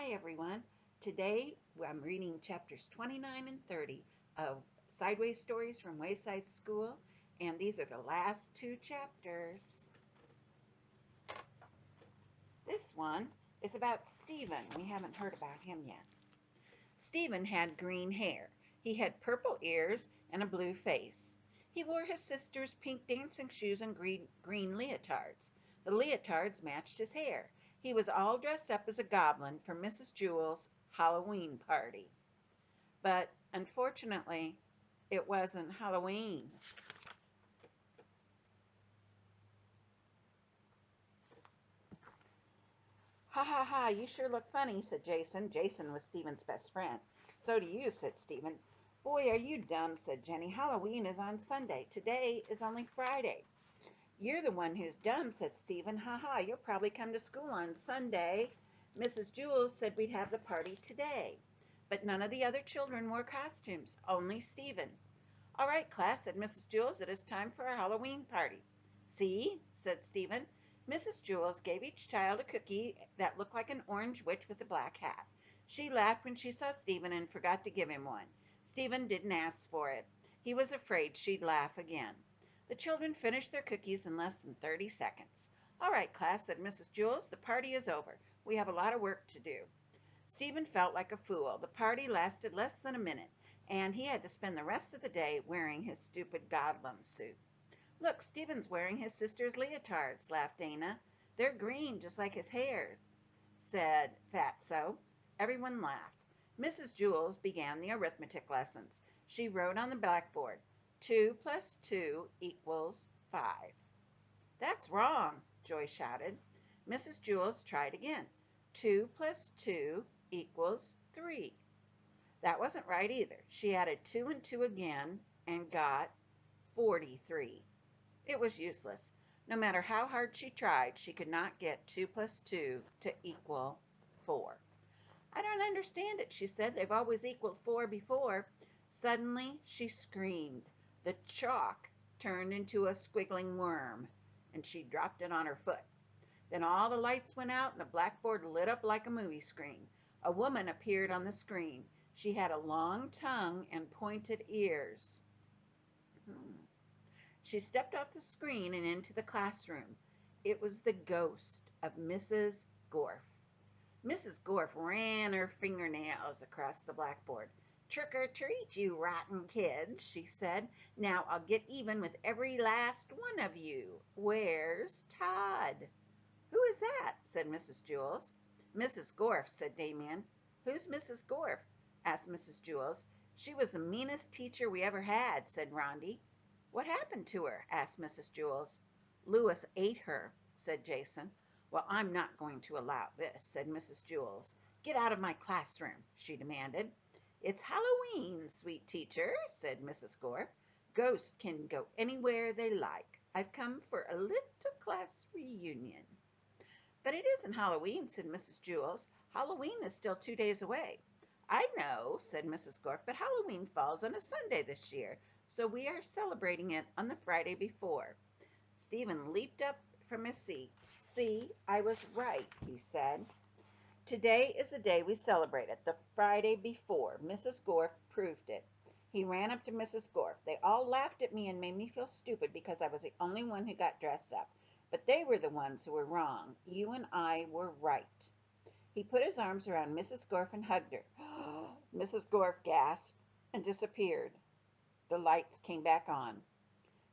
Hi everyone. Today I'm reading chapters 29 and 30 of Sideways Stories from Wayside School, and these are the last two chapters. This one is about Stephen. We haven't heard about him yet. Stephen had green hair. He had purple ears and a blue face. He wore his sister's pink dancing shoes and green leotards. The leotards matched his hair. He was all dressed up as a goblin for Mrs. Jewell's Halloween party. But unfortunately, it wasn't Halloween. Ha ha ha, you sure look funny, said Jason. Jason was Stephen's best friend. So do you, said Stephen. Boy, are you dumb, said Jenny. Halloween is on Sunday. Today is only Friday. You're the one who's dumb, said Stephen. Ha ha, you'll probably come to school on Sunday. Mrs. Jewell said we'd have the party today. But none of the other children wore costumes, only Stephen. All right, class, said Mrs. Jewell, it is time for our Halloween party. See, said Stephen. Mrs. Jewell gave each child a cookie that looked like an orange witch with a black hat. She laughed when she saw Stephen and forgot to give him one. Stephen didn't ask for it. He was afraid she'd laugh again. The children finished their cookies in less than 30 seconds. All right, class, said Mrs. Jewell, the party is over. We have a lot of work to do. Stephen felt like a fool. The party lasted less than a minute, and he had to spend the rest of the day wearing his stupid goblin suit. Look, Stephen's wearing his sister's leotards, laughed Dana. They're green, just like his hair, said Fatso. Everyone laughed. Mrs. Jewell began the arithmetic lessons. She wrote on the blackboard, 2 plus 2 equals 5. That's wrong, Joy shouted. Mrs. Jewell tried again. 2 plus 2 equals 3. That wasn't right either. She added 2 and 2 again and got 43. It was useless. No matter how hard she tried, she could not get 2 plus 2 to equal 4. I don't understand it, she said. They've always equaled 4 before. Suddenly, she screamed. The chalk turned into a squiggling worm, and she dropped it on her foot. Then all the lights went out and the blackboard lit up like a movie screen. A woman appeared on the screen. She had a long tongue and pointed ears. She stepped off the screen and into the classroom. It was the ghost of Mrs. Gorf. Mrs. Gorf ran her fingernails across the blackboard. Trick or treat, you rotten kids, she said. Now I'll get even with every last one of you. Where's Todd? Who is that? Said Mrs. Jewell. Mrs. Gorf, said Damien. Who's Mrs. Gorf? Asked Mrs. Jewell. She was the meanest teacher we ever had, said Rondi. What happened to her? Asked Mrs. Jewell. Louis ate her, said Jason. Well, I'm not going to allow this, said Mrs. Jewell. Get out of my classroom, she demanded. It's Halloween, sweet teacher, said Mrs. Gorf. Ghosts can go anywhere they like. I've come for a little class reunion. But it isn't Halloween, said Mrs. Jewell. Halloween is still 2 days away. I know, said Mrs. Gorf, but Halloween falls on a Sunday this year, so we are celebrating it on the Friday before. Stephen leaped up from his seat. See, I was right, he said. Today is the day we celebrate it, the Friday before. Mrs. Gorf proved it. He ran up to Mrs. Gorf. They all laughed at me and made me feel stupid because I was the only one who got dressed up. But they were the ones who were wrong. You and I were right. He put his arms around Mrs. Gorf and hugged her. Mrs. Gorf gasped and disappeared. The lights came back on.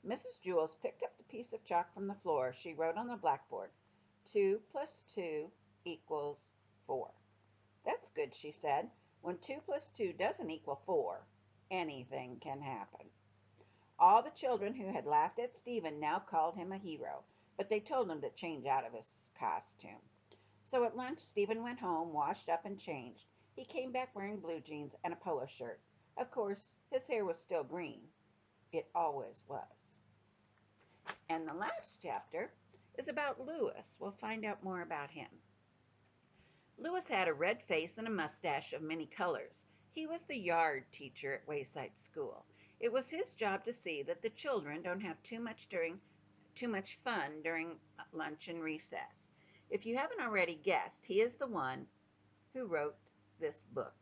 Mrs. Jewell picked up the piece of chalk from the floor. She wrote on the blackboard, 2 plus 2 equals 4. That's good, she said. When 2 plus 2 doesn't equal 4, anything can happen. All the children who had laughed at Stephen now called him a hero, but they told him to change out of his costume. So at lunch, Stephen went home, washed up and changed. He came back wearing blue jeans and a polo shirt. Of course, his hair was still green. It always was. And the last chapter is about Louis. We'll find out more about him. Louis had a red face and a mustache of many colors. He was the yard teacher at Wayside School. It was his job to see that the children don't have too much fun during lunch and recess. If you haven't already guessed, he is the one who wrote this book.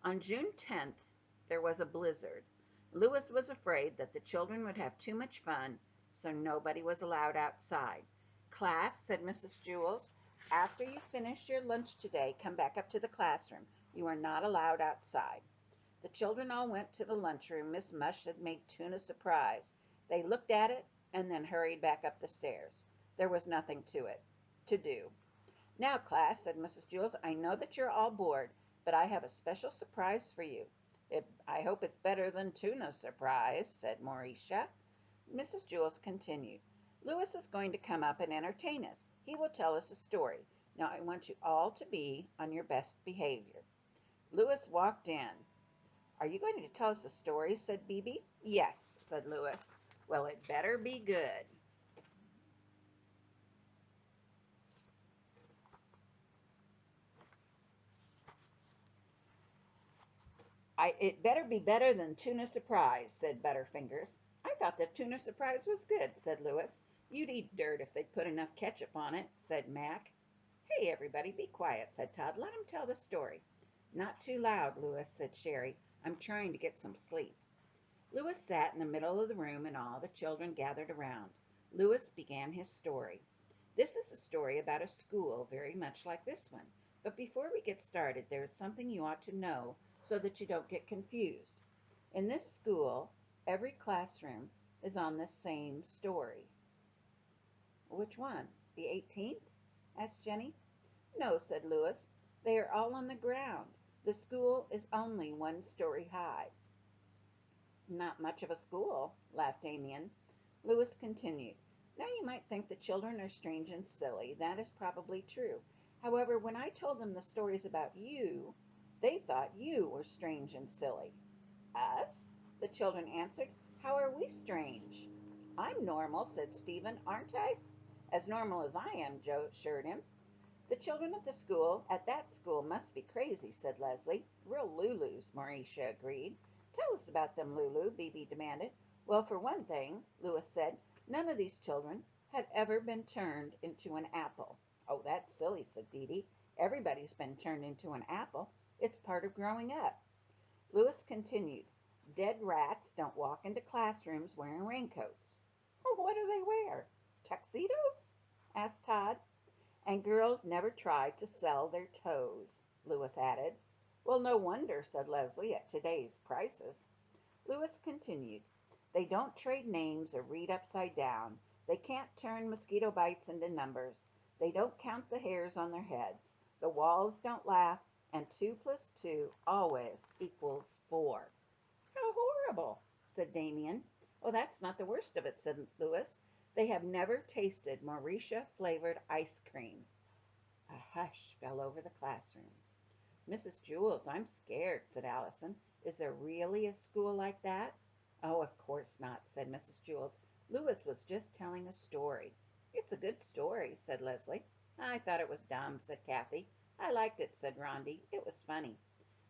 On June 10th, there was a blizzard. Lewis was afraid that the children would have too much fun, so nobody was allowed outside. "Class," said Mrs. Jewls, "after you finish your lunch today, come back up to the classroom. You are not allowed outside." The children all went to the lunchroom. Miss Mush had made tuna surprise. They looked at it and then hurried back up the stairs. There was nothing to do. "Now, class," said Mrs. Jewls, "I know that you're all bored, but I have a special surprise for you." "I hope it's better than tuna surprise," said Mauricia. Mrs. Jewls continued, "Lewis is going to come up and entertain us. He will tell us a story. Now I want you all to be on your best behavior." Lewis walked in. "Are you going to tell us a story?" said Bebe. "Yes," said Lewis. "Well, it better be good." "It better be better than tuna surprise," said Butterfingers. "I thought the tuna surprise was good," said Lewis. "You'd eat dirt if they put enough ketchup on it," said Mac. "Hey, everybody, be quiet," said Todd. "Let him tell the story." "Not too loud, Lewis," said Sherry. "I'm trying to get some sleep." Lewis sat in the middle of the room and all the children gathered around. Lewis began his story. This is a story about a school very much like this one. But before we get started, there is something you ought to know so that you don't get confused. In this school, every classroom is on the same story. "Which one? The 18th?" asked Jenny. "No," said Lewis. "They are all on the ground. The school is only one story high." "Not much of a school," laughed Damien. Lewis continued, "Now you might think the children are strange and silly. That is probably true. However, when I told them the stories about you, they thought you were strange and silly." "Us?" the children answered. "How are we strange?" "I'm normal," said Stephen, "aren't I?" "As normal as I am," Joe assured him. "The children at that school must be crazy," said Leslie. "Real Lulus," Mauricia agreed. "Tell us about them, Lulu," Bebe demanded. "Well, for one thing," Lewis said, "none of these children had ever been turned into an apple." "Oh, that's silly," said Dee. "Everybody's been turned into an apple. It's part of growing up." Lewis continued, "Dead rats don't walk into classrooms wearing raincoats." "What do they wear? Tuxedos?" asked Todd. "And girls never try to sell their toes," Lewis added. "Well, no wonder," said Leslie, "at today's prices." Lewis continued, "They don't trade names or read upside down. They can't turn mosquito bites into numbers. They don't count the hairs on their heads. The walls don't laugh, and 2 + 2 always equals 4. "How horrible," said Damien. "Oh, that's not the worst of it," said Lewis. "They have never tasted Mauritia-flavored ice cream." A hush fell over the classroom. "Mrs. Jewls, I'm scared," said Allison. "Is there really a school like that?" "Oh, of course not," said Mrs. Jewls. "Lewis was just telling a story." "It's a good story," said Leslie. "I thought it was dumb," said Kathy. "I liked it," said Rondi. "It was funny."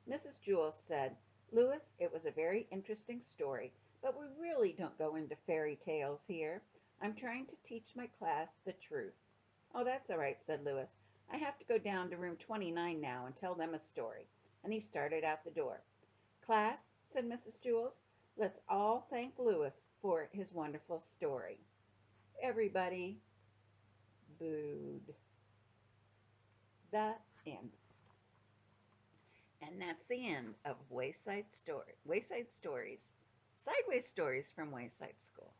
Mrs. Jewls said, "Lewis, it was a very interesting story, but we really don't go into fairy tales here. I'm trying to teach my class the truth." "Oh, that's all right," said Lewis. "I have to go down to room 29 now and tell them a story." And he started out the door. "Class," said Mrs. Jewls, "let's all thank Lewis for his wonderful story." Everybody booed. The end. And that's the end of Wayside Stories, Sideways Stories from Wayside School.